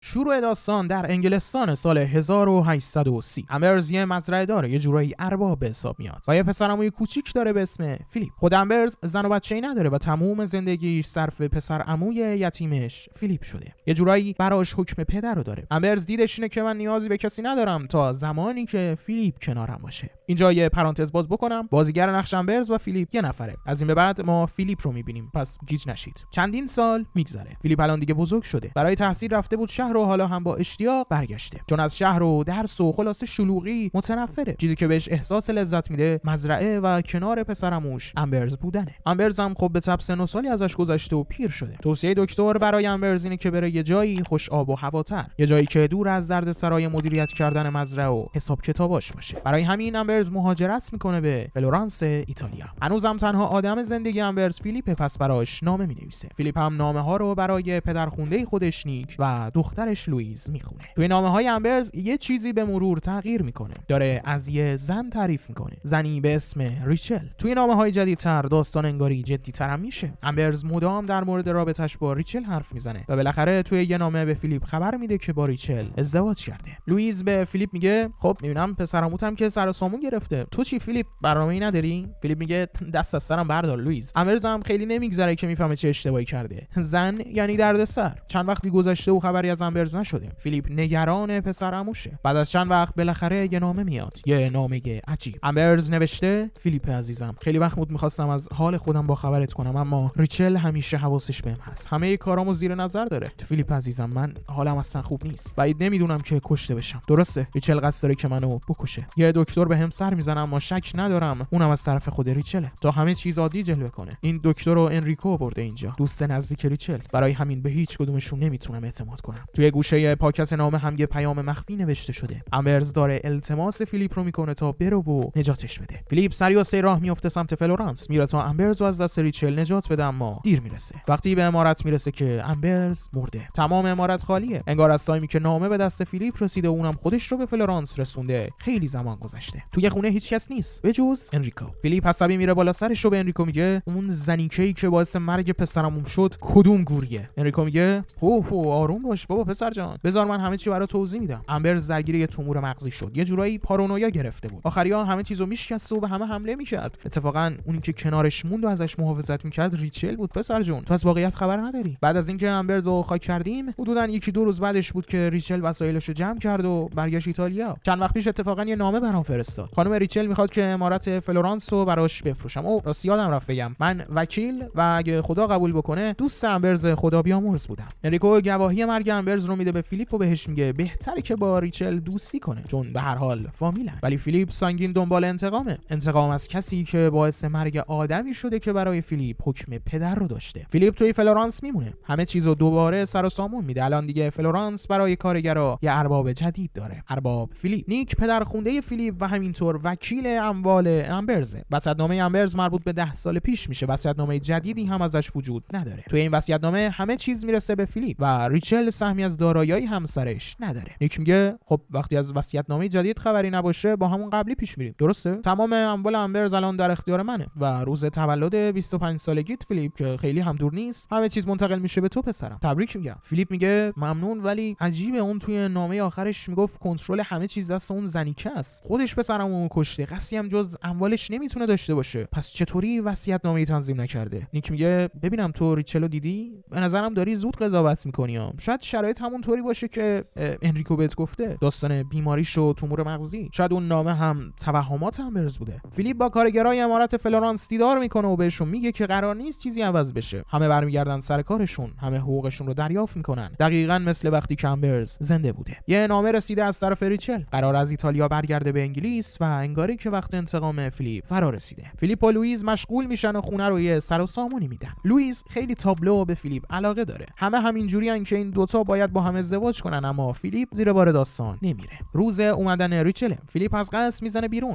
شروع داستان در انگلستان سال 1830. امبرز یه مزرعه داره، یه جورایی ارباب به حساب میاد و یه پسرعموی کوچیک داره به اسم فیلیپ. خود امبرز زن و بچه‌ای نداره و تمام زندگیش صرف پسرعموی یتیمش فیلیپ شده. یه جورایی براش حکم پدر رو داره. امبرز دیدش اینه که من نیازی به کسی ندارم تا زمانی که فیلیپ کنارم باشه. اینجا یه پرانتز باز بکنم، بازیگر نقش امبرز و فیلیپ یه نفره. از این به بعد ما فیلیپ رو میبینیم، پس گیج نشید. چندین سال میگذره. فیلیپ الان دیگه بزرگ شده. برای تحصیل رفته بود شهر و حالا هم با اشتیاق برگشته، چون از شهر و درس و خلاصه شلوغی متنفره. چیزی که بهش احساس لذت میده مزرعه و کنار پسرعموش امبرز بودنه. امبرز هم خب به تب سن و سالی ازش گذشته و پیر شده. توصیه دکتر برای امبرز اینه که بره یه جایی خوش آب و هواتر، یه جایی که دور از دردسرای مدیریت کردن مزرعه و حساب کتاباش باشه. برای همین امبرز مهاجرت میکنه به فلورانس ایتالیا. هنوزم تنها آدم زندگی امبرز فیلیپ، پس براش نامه مینویسه. فیلیپ هم نامه ها رو برای پدرخونده خودش نیک و دخترش لوئیز میخونه. توی نامه‌های امبرز یه چیزی به مرور تغییر میکنه. داره از یه زن تعریف میکنه، زنی به اسم ریچل. توی نامه‌های جدیدتر داستان انگاری جدی‌تر هم میشه. امبرز مدام در مورد رابطش با ریچل حرف میزنه و بالاخره توی یه نامه به فیلیپ خبر میده که با ریچل ازدواج کرده. لوئیز به فیلیپ میگه خب میبینم پسرعموتم که سر و سامون گرفته، تو چی فیلیپ، برنامه‌ای نداری؟ فیلیپ میگه دست از سرم بردار لوئیز. امبرز هم خیلی نمیگذره که میفهمه چه اشتباهی کرده. زن یعنی دردسر. چند وقتی گذشته و خبری از امبرز نشده. فیلیپ نگران پسرعموشه. بعد از چند وقت بالاخره یه نامه میاد، یه نامه عجیب. امبرز نوشته فیلیپ عزیزم، خیلی وقت بود میخواستم از حال خودم با خبرت کنم، اما ریچل همیشه حواسش بهم هست، همه کارامو زیر نظر داره. فیلیپ عزیزم، من حالم اصلا خوب نیست. بعید نمیدونم که کشته بشم. درسته ریچل قصد داره که منو بکشه. یه دکتر بهم سر میزنه، اما شک ندارم اونم از طرف خود ریچله، تا همه چیز عادی جلوه کنه. این دکتر رو انریکو آورده اینجا، دوست نزدیک ریچل. برای همین به هیچ کدومشون نمیتونم اعتماد کنم. توی گوشه پاکت نامه هم یه پیام مخفی نوشته شده. امبرز داره التماس فیلیپ رو میکنه تا بره و نجاتش بده. فیلیپ سریع راه میفته سمت فلورانس، میره تا امبرز رو از دست ریچل نجات بده، اما دیر میرسه. وقتی به عمارت میرسه که امبرز مرده. تمام عمارت خالیه، انگار از تایمی که نامه به دست فیلیپ رسیده و اونم خودش رو به فلورانس رسونده خیلی زمان گذشته. توی خونه هیچ کس نیست به جز انریکو. فیلیپ عصبی میره بالا سرش رو به انریکو میگه اون زنیکه‌ای که باعث مرگ پسرمون شد کدوم گوریه؟ انریکو میگه آروم باش بابا پسر جان، بذار من همه چی برات توضیح میدم. امبرز درگیر یه تومور مغزی شد، یه جورایی پارانویا گرفته بود. آخریا همه چیزو میشکست و به همه حمله میکرد. اتفاقا اونی که کنارش موند و ازش محافظت میکرد ریچل بود. پسر جون، تو از واقعیت خبر نداری. بعد از اینکه امبرز رو خاک کردیم حدوداً 1-2 روز بعدش بود که ریچل وسایلشو جمع کرد و برگشت ایتالیا. چند وقت پیش اتفاقا یه نامه برام فرستاد. خانم ریچل میخواد که عمارت فلورانس رو براش بفروشم. راست یادم رفت بگم، من وکیل و اگه خدا قبول بکنه دوست امبرز خدا بیامرز بودم. انریکو گواهی مرگ امبرز رو میده به فیلیپ و بهش میگه بهتره که با ریچل دوستی کنه، چون به هر حال فامیلن. ولی فیلیپ سنگین دنبال انتقام از کسی که باعث مرگ آدمی شده که برای فیلیپ حکم پدر رو داشته. فیلیپ توی فلورانس میمونه، همه چیزو دوباره سر و سامون میده. الان دیگه فلورانس برای کارگرا یه ارباب جدید داره، ارباب فیلیپ. نیک پدرخونده فیلیپ و همینطور وکیل اموال امبرزه. وصیت‌نامه امبرز مربوط به 10 سال پیش میشه. وصیت‌نامه جدیدی هم ازش وجود نداره. توی این وصیت‌نامه همه چیز میرسه به فیلیپ و ریچل سهمی از دارایی همسرش نداره. نیک میگه خب وقتی از وصیت‌نامه جدید خبری نباشه با همون قبلی پیش میریم. درسته؟ تمام اموال امبرز الان در اختیار منه و روز تولد 25 سالگیت فیلیپ که خیلی هم دور نیست، همه چیز منتقل میشه به تو پسرم. تبریک میگم. فیلیپ میگه ممنون، ولی عجیبه اون توی نامه آخرش میگفت کنترل همه چیز دست اون زنیکه است. خودش پسرمو کشته، قصی هم جز اموالش نمیتونه داشته باشه. پس چطوری وصیت‌نامه‌ای تنظیم نکرده؟ نیک میگه ببینم تو ریچلو دیدی؟ به نظرم داری زود قضاوت می‌کنی. شاید شرایط همون طوری باشه که انریکو بهت گفته، داستان بیماریش و تومور مغزی. شاید اون نامه هم توهمات امبرز بوده. فیلیپ با کارگرای عمارت فلورانس دیدار میکنه و بهشون میگه که قرار نیست چیزی عوض بشه. همه برمیگردن سر کارشون، همه حقوقشون رو دریافت میکنن، دقیقاً مثل وقتی که امبرز زنده بوده. یه نامه رسیده از طرف ریچل، قرار از ایتالیا برگرده به انگلیس و انگاری که وقت انتقام فیلیپ فرا رسیده. فیلیپ و لوئیز مشغول میشن و خونه رو یه سر و سامونی میدن. لوئیز خیلی تابلو به فیلیپ علاقه داره. همه همینجوریان که این دوتا باید با هم ازدواج کنن، اما فیلیپ زیر بار داستان نمیره. روز اومدن ریچل، فیلیپ از قصر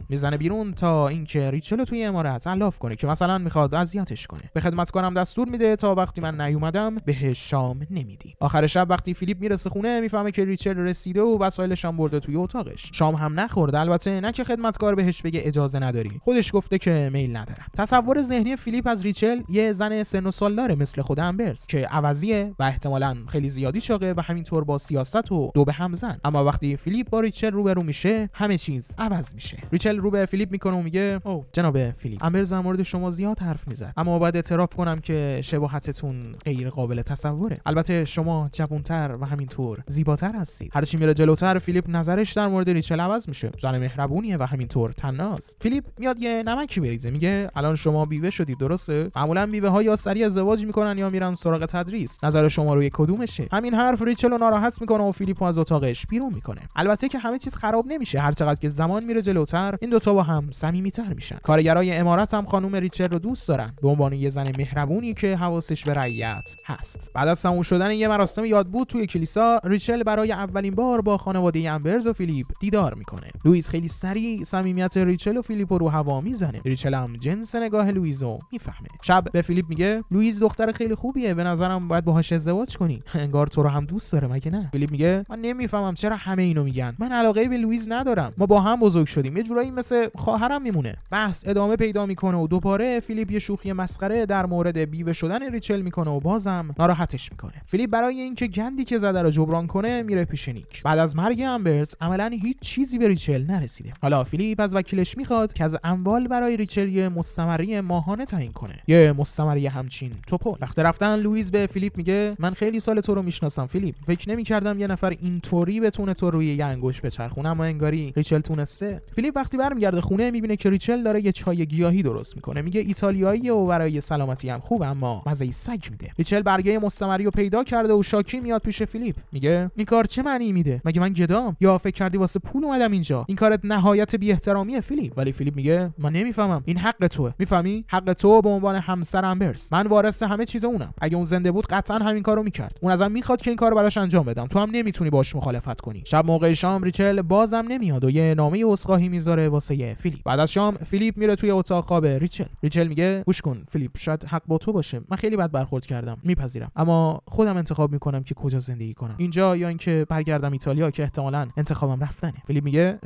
میزنه بیرون تا اینکه ریچل توی عمارت علاف کنه که مثلا میخواد اذیتش کنه. به خدمتکارم دستور میده تا وقتی من نیومدم بهش شام نمیدی. آخر شب وقتی فیلیپ میرسه خونه میفهمه که ریچل رسیده و وسایلش هم برده توی اتاقش. شام هم نخورده، البته نه که خدمتکار بهش بگه اجازه نداری، خودش گفته که میل ندارم. تصور ذهنی فیلیپ از ریچل یه زن سن و سالداره مثل خود امبرز که عوضیه و احتمالاً خیلی زیادی شاقه و همینطور با سیاست و دو به هم زن. اما وقتی فیلیپ با ریچل روبرو میشه همه چیز عوض میشه. ریچل رو به فیلیپ میکنه و میگه او جناب فیلیپ، امبرز در مورد شما زیاد حرف میزد، اما باید اعتراف کنم که شباهتتون غیر قابل تصوره. البته شما جوانتر و همینطور زیباتر هستید. هر چی میره جلوتر فیلیپ نظرش در مورد ریچل عوض میشه. زن مهربونیه و همینطور طناز. فیلیپ میاد یه نمکی بریزه، میگه الان شما بیوه شدید درسته؟ معمولا بیوه ها یا سریع ازدواج میکنن یا میرن سراغ تدریس. نظر شما روی کدومشه؟ همین حرف ریچل رو ناراحت میکنه و فیلیپو از اتاقش بیرون میکنه. البته که همه چیز خراب نمیشه. هر چقدر که زمان میره جلوتر این دوتا با هم صمیمیتر میشن. کارگرای امارات هم خانم ریچل رو دوست دارن به عنوان یه زن مهربونی که حواسش به رعیت هست. بعد از تموم شدن یه مراسم یادبود توی کلیسا، ریچل برای اولین بار با خانواده امبرز و فیلیپ دیدار میکنه. لوئیس خیلی سریع صمیمیت ریچل و فیلیپ رو هوا میزنه. ریچل هم جنس نگاه لوئیسو میفهمه. شب به فیلیپ میگه لوئیس دختر خیلی خوبیه، به نظرم باید باهاش ازدواج کنی. انگار تو رو هم دوست داره مگه نه؟ فیلیپ میگه من نمیفهمم چرا همه اینو میگن. من علاقه به لوئیس ندارم. ما با هم بزرگ شدیم. یه جورایی مثل خواهرم میمونه. بحث ادامه پیدا میکنه و دوباره فیلیپ یه شوخی مسخره در مورد بیوه شدن ریچل میکنه و بازم ناراحتش میکنه. فیلیپ برای اینکه گندی که زده رو جبران کنه میره پیش نیک. بعد از مرگ امبرز عملاً هیچ چیزی به ریچل نرسیده. حالا فیلیپ از وکیلش میخواد که از اموال برای ریچل یه مستمری ماهانه تعیین کنه. یه مستمری همچین توپل. وقتی رفتن لوئیس به فیلیپ میگه من خیلی سال تو رو میشناسم فیلیپ. فکر نمیکردم یه نفر اینطوری بتونه تو روی یه انگشت بچرخونه، اما انگاری ریچل تونسته. فیلیپ وقتی برمیگرده خونه میبینه که ریچل داره یه چای گیاهی درست میکنه. میگه ایتالیاییه و برای سلامتی هم خوبه اما مزه سگ میده. ریچل برگه مستمری رو پیدا کرده و شاکی میاد پیش فیلیپ. میگه این کار چه معنی میده؟ مگه من گدام؟ یا فکر کردی واسه پول اومدم اینجا؟ این کارت نهایت بی احترامیه فیلیپ. ولی فیلیپ میگه من نمیفهمم. این حق توئه. میفهمی؟ حق تو به عنوان همسر امبرز. من وارث همه چیز اونم. اگه اون زنده بود قطعا همین کارو میکرد. اون ازم میخواد که این کارو براش انجام بدم. تو هم نمیتونی باش مخالفت کنی. شب موقع شام ریچل بازم نمیاد و یه نامه عذرخواهی میذاره واسه فیلیپ. بعد از شام فیلیپ میره توی اتاق خواب ریچل میگه گوش کن فیلیپ، شاید حق با تو باشه. من خیلی بد برخورد کردم، میپذیرم، اما خودم انتخاب میکنم که کجا زندگی کنم، اینجا یا اینکه برگردم ایتالیا که احتمالاً انتخابم رفتنه. فیلیپ میگه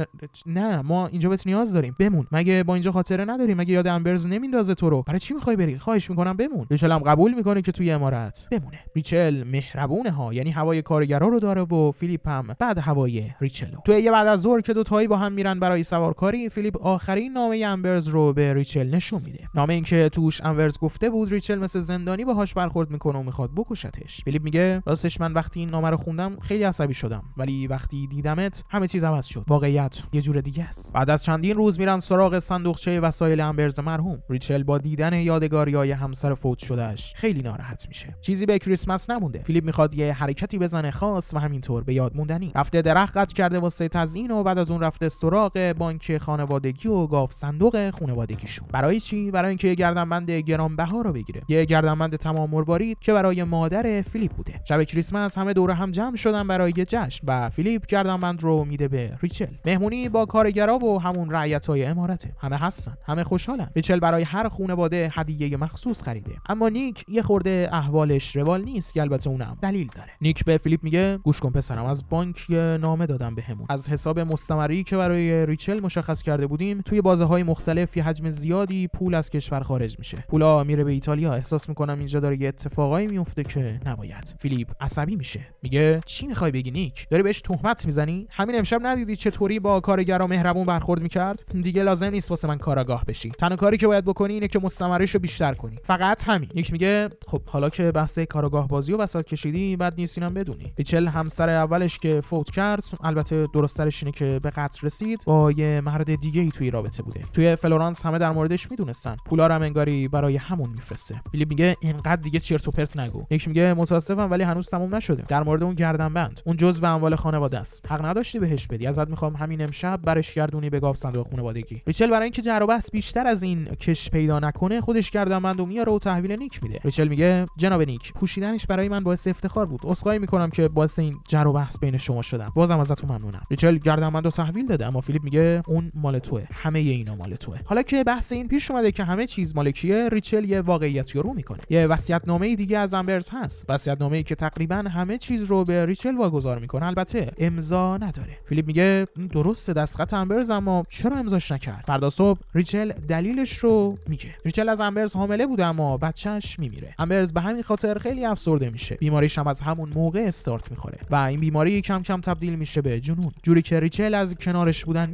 نه، ما اینجا بهت نیاز داریم، بمون. مگه با اینجا خاطره نداری؟ مگه یاد امبرز نمیندازه تو رو؟ برای چی میخوای بری؟ خواهش میکنم بمون. ریچل هم قبول میکنه که توی امارات بمونه. ریچل مهربونه ها، یعنی هوای کارگرا رو داره و فیلیپ هم بعد هوای ریچل. توی یه بعد از ظهر که دو تایی با هم میرن برای سوارکاری، فیلیپ آخرین نامه امبرز رو به ریچل نشون میده. نامه این که توش امبرز گفته بود ریچل مثل زندانی باهاش برخورد میکنه و میخواد بکشتش. فیلیپ میگه راستش من وقتی این نامه رو خوندم خیلی عصبی شدم، ولی وقتی دیدمت همه چیز عوض شد. واقعیت یه جور دیگه است. بعد از چندین روز میرن سراغ صندوقچه وسایل امبرز مرحوم. ریچل با دیدن یادگاریای همسر فوت شدهش خیلی ناراحت میشه. چیزی به کریسمس نمونده. فیلیپ میخواد یه حرکتی بزنه خاص و همینطور به یاد موندنی. رفته درخت قطع کرده واسه تزیین و بعد از اون رفته سراغ بانک خانوادگی و گاف صندوق خانوادگیشون. برای چی؟ برای اینکه یه گردنبند گرانبها رو بگیره. یه گردنبند تمام مروارید که برای مادر فیلیپ بوده. شب کریسمس همه دور هم جمع شدن برای یه جشن و فیلیپ گردنبند رو میده به ریچل. مهمونی با کارگرا و همون رعیتای امارته. همه هستن، همه خوشحالن. ریچل برای هر خانواده هدیه مخصوص خریده. اما نیک یه خورده احوالش روال نیست که البته اونم دلیل داره. نیک به فیلیپ میگه گوش کن پسرم، از بانک نامه دادم بهمون. از حساب مستمری که برای ریچل مشخص کرده بودیم توی بازه‌های مختلف یه حجم زیادی پول از کشور خارج میشه. پولا میره به ایتالیا. احساس میکنم اینجا داره یه اتفاقایی میفته که نباید. فیلیپ عصبی میشه. میگه چی میخوای بگی نیک؟ داری بهش تهمت میزنی؟ همین امشب ندیدی چطوری با کارگرا مهربون برخورد میکرد؟ دیگه لازم نیست واسه من کاراگاه بشی. تنها کاری که باید بکنی اینه که مستمریشو بیشتر کنی. فقط همین. نیک میگه خب حالا که بحث کاراگاه بازیو وسط کشیدی بعد نیست اینم بدونی. ریچل همسر اولش که فوت کرد، البته درست‌ترش اینه که به قتل رسید، با یه مرد دیگه‌ای توی رابطه بوده. توی فلورانس همه در موردش میدونستن. پولا رو هم انگاری برای همون میفرسته. فیلیپ میگه اینقدر دیگه چرت و پرت نگو. نیک میگه متاسفم ولی هنوز تموم نشده. در مورد اون گردنبند، اون جزء اموال خانواده است. حق نداشتی بهش بدی. ازت میخوام همین امشب برش گردونی به گاف صندوق خانوادگی. ریچل برای اینکه جر و بحث بیشتر از این کش پیدا نکنه خودش گردنبندو میاره و تحویل نیک میده. ریچل میگه جناب نیک، پوشیدنش برای من باعث افتخار بود. عذرخواهی میکنم که باعث این جر و بحث بین شما شدم. بازم ازتون ممنونم. ریچل گردنبندو تحویل داده اما فیلیپ میگه اون مال توئه. همه اینا مال توئه. حالا که بحث این پیش اومده که همه چیز مال کیه، ریچل یه واقعیتی رو میکنه. یه وصیت‌نامه دیگه از امبرز هست. وصیت‌نامه‌ای که تقریبا همه چیز رو به ریچل واگذار میکنه. البته امضا نداره. فیلیپ میگه درسته دستخط امبرز، اما چرا امضاش نکرد؟ فردا صبح ریچل دلیلش رو میگه. ریچل از امبرز حامله بوده اما بچه‌ش میمیره. امبرز به همین خاطر خیلی افسرده میشه. بیماریش هم از همون موقع استارت میخوره و این بیماری کم کم تبدیل میشه به جنون، جوری که ریچل از کنارش بودن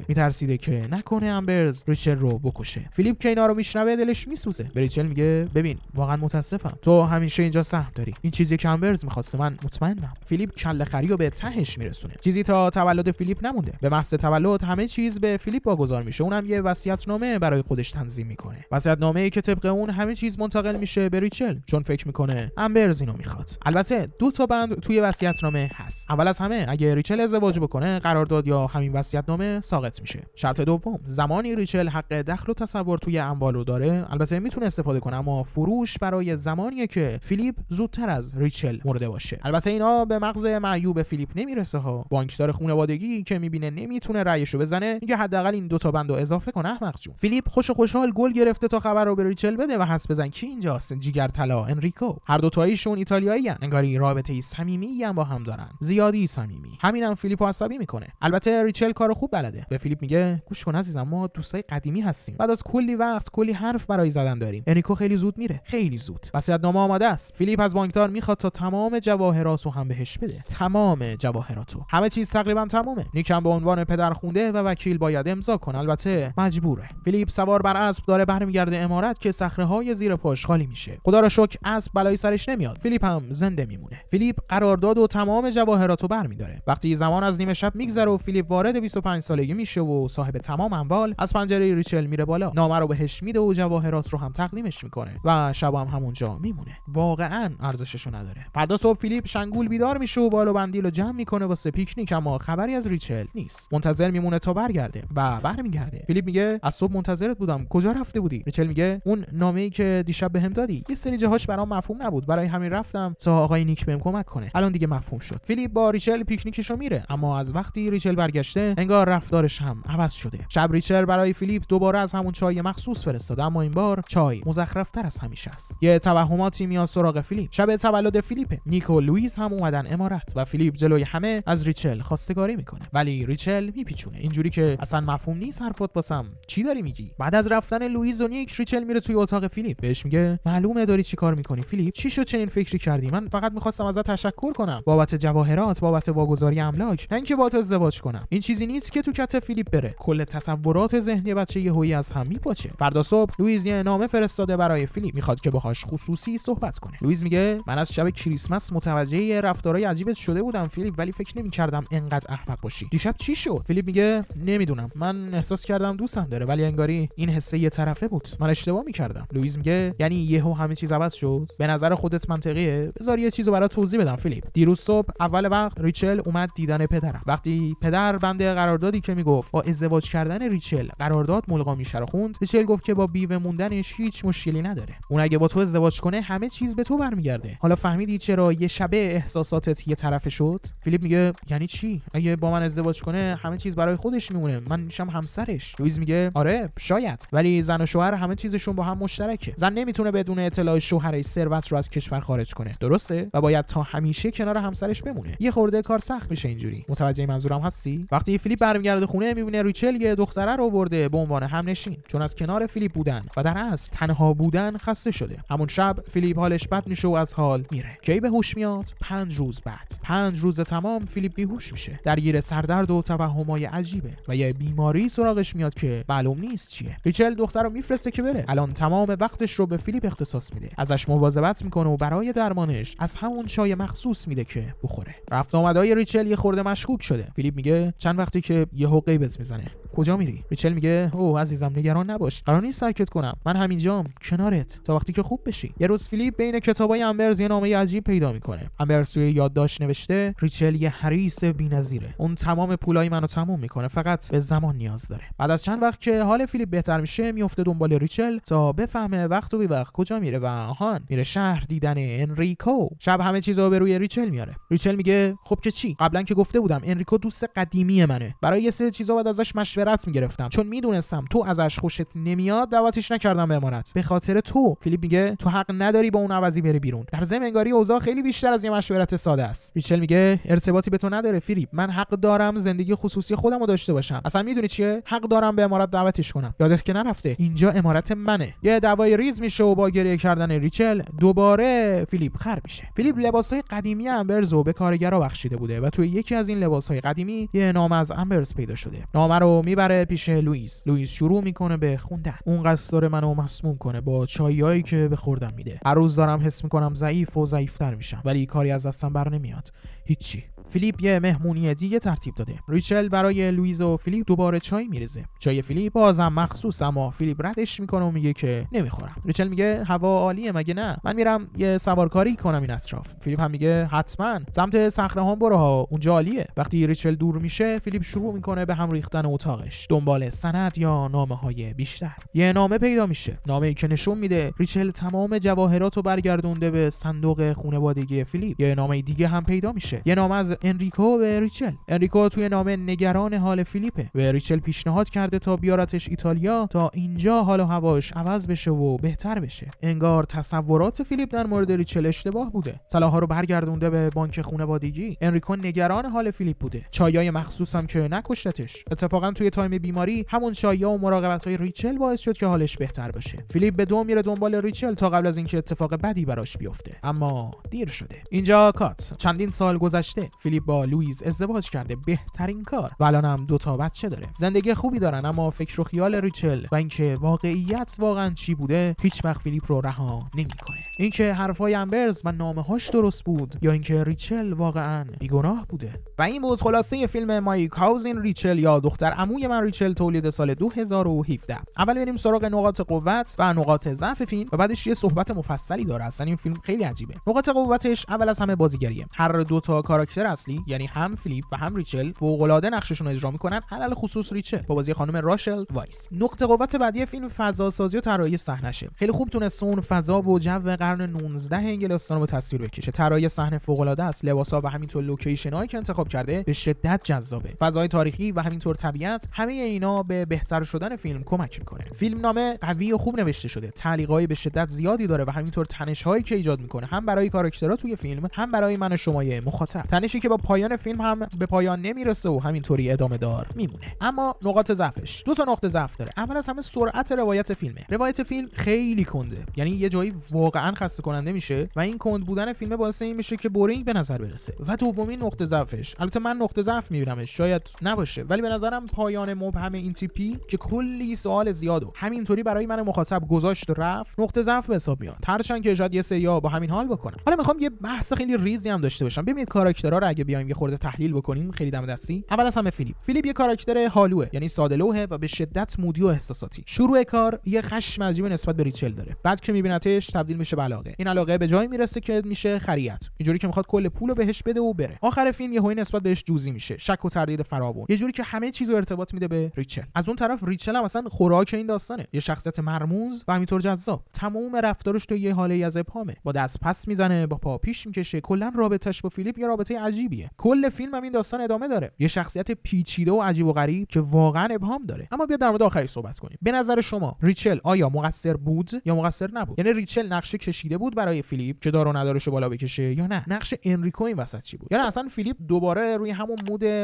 میترسیده که نکنه امبرز ریچل رو بکشه. فیلیپ که اینا رو میشنوه دلش میسوزه. به ریچل میگه ببین واقعا متاسفم، تو همیشه اینجا سهم داری، این چیزی که امبرز میخواسته من مطمئنم. فیلیپ کله خری رو به تهش میرسونه. چیزی تا تولد فیلیپ نمونده. به محض تولد همه چیز به فیلیپ واگذار میشه. اونم یه وصیت‌نامه برای خودش تنظیم میکنه. وصیت‌نامه‌ای که طبق اون همه چیز منتقل میشه به ریچل، چون فکر میکنه امبرز اینو میخواد. البته 2 تا بند توی وصیت‌نامه هست. اول از همه اگه ریچل ازدواج بکنه قرارداد یا همین وصیت‌نامه ساقط میشه. شرط دوم، زمانی ریچل حق دخل و تصور توی اموال رو داره، البته میتونه استفاده کنه، اما فروش برای زمانیه که فیلیپ زودتر از ریچل مرده باشه. البته اینا به مغز معیوب فیلیپ نمیرسه ها. بانکدار خانوادگی که میبینه نمیتونه رأیشو بزنه، میگه حداقل این 2 تا بندو اضافه کن احمق جون. فیلیپ خوشحال گل گرفته تا خبر رو به ریچل بده و حدس بزن کی اینجاست، جیگر طلا انریکو. هر دو تاییشون ایتالیایی ان، انگاری رابطه‌ای صمیمی هم با هم دارن، زیادی صمیمی. همینم فیلیپو عصبی میکنه. البته ریچل کارو خوب بلده. به فیلیپ میگه گوش کن عزیزم، ما دوستای قدیمی هستیم، بعد از کلی وقت کلی حرف برای زدن داریم. انریکو خیلی زود میره، خیلی زود. وصیت‌نامه آماده است. فیلیپ از بانکدار میخواد تا تمام جواهراتو هم بهش بده، تمام جواهراتو. همه چیز تقریبا تمومه. نیکم به عنوان پدرخوانده و وکیل باید امضا کنه، البته مجبوره. فیلیپ سوار بر اسب داره برمیگرده امارت که صخره‌های زیر پاش خالی میشه. خدا رو شکر اسب بلایی سرش نمیاد. فیلیپ هم زنده میمونه. فیلیپ قرارداد و تمام جواهراتو برمی‌داره. وقتی زمان از نیمه شب میگذره و فیلیپ وارد 25 سالگی میشه و صاحب تمام اموال، از پنجره ریچل میره بالا، نامه رو بهش میده و جواهرات رو هم تقدیمش میکنه و شب هم همونجا میمونه. واقعا ارزششو نداره. فردا صبح فیلیپ شنگول بیدار میشه و بال و بندیل رو جمع میکنه واسه پیکنیک، اما خبری از ریچل نیست. منتظر میمونه تا برگرده و برمیگرده. فیلیپ میگه از صبح منتظرت بودم، کجا رفته بودی؟ ریچل میگه اون نامه‌ای که دیشب بهم دادی یه سری جاهاش برام مفهوم نبود، برای همین رفتم تا آقای نیک بهم کمک کنه. الان دیگه مفهوم شد. فیلیپ با ریچل پیکنیکشو میره، اما از وقتی ریچل برگشته انگار رفتارش هم عوض شده. شب ریچل برای فیلیپ دوباره از همون چای مخصوص فرستاده، اما این بار چای مزخرف‌تر از همیشه است. یه توهماتی میاد سراغ فیلیپ. شب تولد فیلیپ، نیک و لوئیس هم اومدن امارت و فیلیپ جلوی همه از ریچل خواستگاری میکنه، ولی ریچل میپیچونه اینجوری که اصلا مفهوم نیست حرفات واسم، چی داری میگی؟ بعد از رفتن لوئیس و نیک، ریچل میره توی اتاق فیلیپ، بهش میگه معلومه داری چی کار میکنی فیلیپ، چی شد چنین فکری کردی؟ من فقط میخواستم ازت تشکر کنم بابت جواهرات، بابت واگذاری املاک، نه اینکه باهات ازدواج کنم. این چیزی نیست که تو کت فیلیپ بره. کل تصورات ذهنی بچه یهویی از هم میپاچه. فردا صبح لوئیس یه نامه فرستاده برای فیلیپ، میخواد که باهاش خصوصی صحبت کنه. لوئیس میگه من از شب کریسمس متوجه رفتارهای عجیبت شده بودم فیلیپ، ولی فکر نمی‌کردم انقدر احمق باشی. دیشب چی شد؟ فیلیپ میگه نمیدونم، من احساس کردم دوستم داره، ولی انگاری این حسه یه طرفه بود، من اشتباه می‌کردم. لوئیس میگه یعنی یهو همه چیز عوض شد؟ به نظر خودت منطقیه؟ بذار یه چیزو برات توضیح بدم فیلیپ. دیروز صبح اول وقت ریچل اومد دیدن پدرم. وقتی پدر بند قراردادی که میگفت با ازدواج کردن ریچل قرارداد ملغا میشه رو خوند، ریچل گفت که با بیوه موندنش هیچ مشکلی نداره. اون اگه با تو ازدواج کنه همه چیز به تو برمیگرده. حالا فهمیدی چرا یه شبه احساساتت یه طرفه شد؟ فیلیپ میگه یعنی چی؟ اگه با من ازدواج کنه همه چیز برای خودش میمونه، من میشم همسرش. لوئیس میگه آره شاید، ولی زن و شوهر همه چیزشون با هم مشترکه. زن نمیتونه بدون اطلاع شوهرش ثروت رو از کشور خارج کنه، درسته؟ و باید تا همیشه کنار همسرش بمونه. یه خورده کار سخت میشه اینجوری. متوجه منظورم هستی؟ وقتی فیلیپ برمیگرده خونه میبینه ریچل یه دختره رو آورده به عنوان همنشین، چون از کنار فیلیپ بودن و در اصل تنها بودن خسته شده. همون شب فیلیپ حالش بد میشه و از حال میره. کی به هوش میاد؟ 5 روز بعد. 5 روز تمام فیلیپ بیهوش میشه، درگیر سردرد و توهمای عجیبه و یه بیماری سراغش میاد که معلوم نیست چیه. ریچل دختر رو میفرسته که بره. الان تمام وقتش رو به فیلیپ اختصاص میده، ازش مواظبت میکنه و برای درمانش از همون چای مخصوص میده که بخوره. رفت آمدهای ریچل یه خورده مشکوک شده. فیلیپ میگه چند وقتی که یهو غیبت میزنه. کجا میری؟ ریچل میگه اوه عزیزم نگران نباش، قرار نیست سرکت کنم، من همینجام کنارت تا وقتی که خوب بشی. یه روز فیلیپ بین کتابای امبرز یه نامه عجیب پیدا میکنه. امبرز توی یادداشت نوشته ریچل یه حریص بی‌نظیره، اون تمام پولای منو تموم میکنه، فقط به زمان نیاز داره. بعد از چند وقت که حال فیلیپ بهتر میشه میفته دنبال ریچل تا بفهمه وقت و بی وقت کجا میره و آهان میره شهر دیدن انریکو. شب همه چیزو به روی ریچل میاره. ریچل میگه خب که چی؟ قبلا که گفته بودم انریکو دوست قدیمی منه، برای یه سری چیزا بعد ازش مشورت میگرفتم، چون میدونستم تو ازش خوشت نمیاد دعوتش نکردم به امارت به خاطر تو. فیلیپ میگه تو حق نداری با اون عوضی بری بیرون، در ضمن انگاری اوضاع خیلی بیشتر از یه مشورت ساده است. ریچل میگه ارتباطی به تو نداره فیلیپ، من حق دارم زندگی خصوصی خودمو داشته باشم. اصلا میدونی چیه؟ حق دارم به امارت دعوتش کنم. یادت که نرفته اینجا امارت منه. یه دعوای ریز میشه و با گریه کردن ریچل دوباره فیلیپ خر میشه. فیلیپ لباسهای قدیمی امبرز رو به کارگرا بخشیده بوده و توی یکی از این لباسهای قدیمی یه نامه از امبرز پیدا شده. نامه رو میبره پیش لوئیس شروع میکنه به خوندن. اون قصد داره منو مسموم کنه با چایایی که به خوردم میده. هر روز دارم حس میکنم ضعیف و ضعیف‌تر میشم، ولی کاری از دستم بر نمیاد. هیچی. فیلیپ یه مهمونی دیگه ترتیب داده. ریچل برای لوئیس و فیلیپ دوباره چای میریزه. چای فیلیپ بازم مخصوص، اما فیلیپ ردش میکنه و میگه که نمیخورم. ریچل میگه هوا عالیه مگه نه؟ من میرم یه سوارکاری کنم این اطراف. فیلیپ هم میگه حتما سمت صخره‌ها برو ها، اونجا عالیه. وقتی ریچل دور میشه، فیلیپ شروع میکنه به هم ریختن اتاقش، دنبال سند یا نامه‌های بیشتر. یه نامه پیدا میشه، نامه‌ای که نشون میده ریچل تمام جواهراتو برگردونده به صندوق خانوادگی فیلیپ. یه نامه دیگه هم پیدا میشه، یه نامه از انریکو به ریچل. انریکو توی نامه نگران حال فیلیپه. به ریچل پیشنهاد کرده تا بیارتش ایتالیا تا اینجا حال و هواش عوض بشه و بهتر بشه. انگار تصورات فیلیپ در مورد ریچل اشتباه بوده. طلاها رو برگردونده به بانک خانوادگی. انریکو نگران حال فیلیپ بوده. چایای مخصوص هم که نکشتتش. اتفاقا توی تایم بیماری همون چایا و مراقبت‌های ریچل باعث شد که حالش بهتر بشه. فیلیپ به دو میره دنبال ریچل تا قبل از اینکه اتفاق بدی براش بیفته، اما دیر شده. اینجا کات. چندین سال گذشته. فیلیپ با لوئیس ازدواج کرده، بهترین کار، و الانم 2 تا بچه داره. زندگی خوبی دارن، اما فکر و خیال ریچل و اینکه واقعیت واقعا چی بوده هیچ وقت فیلیپ رو رها نمیکنه. اینکه حرفای امبرز و نامه‌هاش درست بود یا اینکه ریچل واقعا بیگناه بوده. و این بود خلاصه فیلم مای کاوزین ریچل یا دختر عموی من ریچل، تولید سال 2017. اول بریم سراغ نقاط قوت و نقاط ضعف فیلم و بعدش یه صحبت مفصلی داره. اصلا این فیلم خیلی عجیبه. نقاط قوتش اول از همه بازیگریه. هر 2 تا کاراکتر اصلی، یعنی هم فیلیپ و هم ریچل، فوق‌العاده نقششون اجرا میکنن، علل خصوص ریچل با بازی خانم راشل وایس. نقطه قوت بعدی فیلم فضا سازی و طراحی صحنه‌شه. خیلی خوب تونسته اون فضا و جو قرن 19 انگلستان رو به تصویر بکشه. طراحی صحنه فوق‌العاده است. لباسا و همینطور لوکیشن‌هایی که انتخاب کرده به شدت جذابه. فضای تاریخی و همینطور طبیعت، همه اینا به بهتر شدن فیلم کمک میکنه. فیلمنامه قوی و خوب نوشته شده. تعلیقای به شدت زیادی داره و همینطور تنش‌هایی که ایجاد میکنه، هم برای کاراکترها توی فیلم، هم برای من و شمای مخاطب. تنشی که با پایان فیلم هم به پایان نمیرسه و همینطوری ادامه دار میمونه. اما نقاط ضعفش، 2 تا نقطه ضعف داره. اول از همه سرعت روایت فیلمه. روایت فیلم خیلی کنده، یعنی یه جایی واقعا خسته کننده میشه و این کند بودن فیلم باعث این میشه که بورینگ به نظر برسه. و دومین نقطه ضعفش، البته من نقطه ضعف میبینمش، شاید نباشه، ولی به نظرم پایان مبهم این تیپی که کلی سوال زیادو همینطوری برای من مخاطب گذاشت و رفت، نقطه ضعف به حساب میاد. هرچند که شاید یه سریا با همین حال بکنن. حالا میخوام یه بحث خیلی ریزی هم داشته باشم. ببینید کاراکترها رو اگه بیایم یه خورده تحلیل بکنیم خیلی دم دستی. اول از همه فیلیپ یه کاراکتر حالوه، یعنی ساده‌لوحه و به شدت مودی و احساساتی. شروع کار یه خشم عجیب نسبت به ریچل داره. بعد که میبینتش تبدیل میشه به علاقه. این علاقه به جایی میرسه که میشه خریت. اینجوری که میخواد کل پولو بهش بده و بره. آخر فیلم یهو نسبت بهش جوزی میشه. شک و تردید فراوون. یه جوری که همه چیزو ارتباط میده به ریچل. از اون طرف ریچل هم اصلا خوراک این داستانه. یه شخصیت مرموز و همینطور جذاب. تمام رفتارش تو یه حاله از ابهامه. با دست پس میزنه، با پا پیش میکشه. کلا رابطش با فیلیپ یه رابطه عجیبیه. کل فیلم هم این داستان ادامه داره. یه شخصیت پیچیده و عجیب و غریب که واقعا ابهام داره. اما بیا در مورد آخرش صحبت کنیم. به نظر شما ریچل آیا مقصر بود یا مقصر نبود؟ یعنی ریچل نقشه کشیده بود برای فیلیپ که دار و ندارش بالا بکشه یا نه؟ نقش انریکو این وسط چی بود؟ یعنی اصلا فیلیپ دوباره روی همون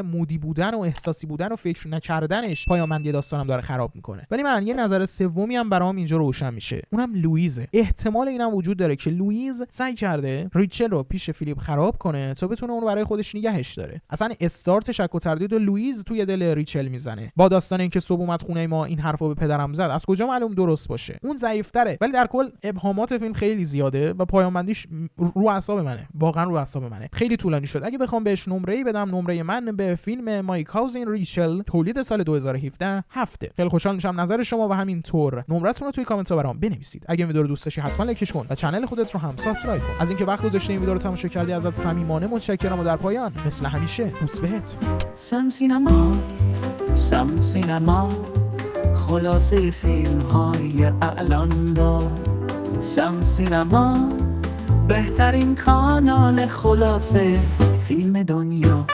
مودی بودن و احساسی بودن و فکر نکردنش پایامندی داستانم داره خراب میکنه. ولی من یه نظر سومی هم برام اینجا روشن میشه. اونم لوئیزه. احتمال اینم وجود داره که لوئیز سعی کرده ریچل رو پیش فیلیپ خراب کنه تا بتونه اون برای خودش نگهش داره. اصلا استارت شک و تردید لوئیز توی دل ریچل میزنه. با داستان اینکه صبح اومد خونه ما این حرفو به پدرم زد، از کجا معلوم درست باشه؟ اون ضعیف‌تره. ولی در کل ابهامات فیلم خیلی زیاده و پایان‌بندیش رو اعصاب منه. واقعا رو اعصاب منه. خیلی طولانی شد. اگه بخوام بهش نمره‌ای بدم، نمره من به فیلم مای کاوزین ریچل تولید سال 2017 7. خیلی خوشحال میشم نظر شما و همینطور نمرتون رو توی کامنت‌ها برام بنویسید. اگه ویدیو رو دوست داشتی حتما لایکش کن و کانال خودت رو هم سابسکرایب کن. از اینکه وقت گذاشتی این ویدیو رو تماشا کردی ازت صمیمانه متشکرم و در پایان مثل همیشه بوس بهت. سم سینما خلاصه فیلم های اعلان دار. سم سینما بهترین کانال خلاصه فیلم دنیا.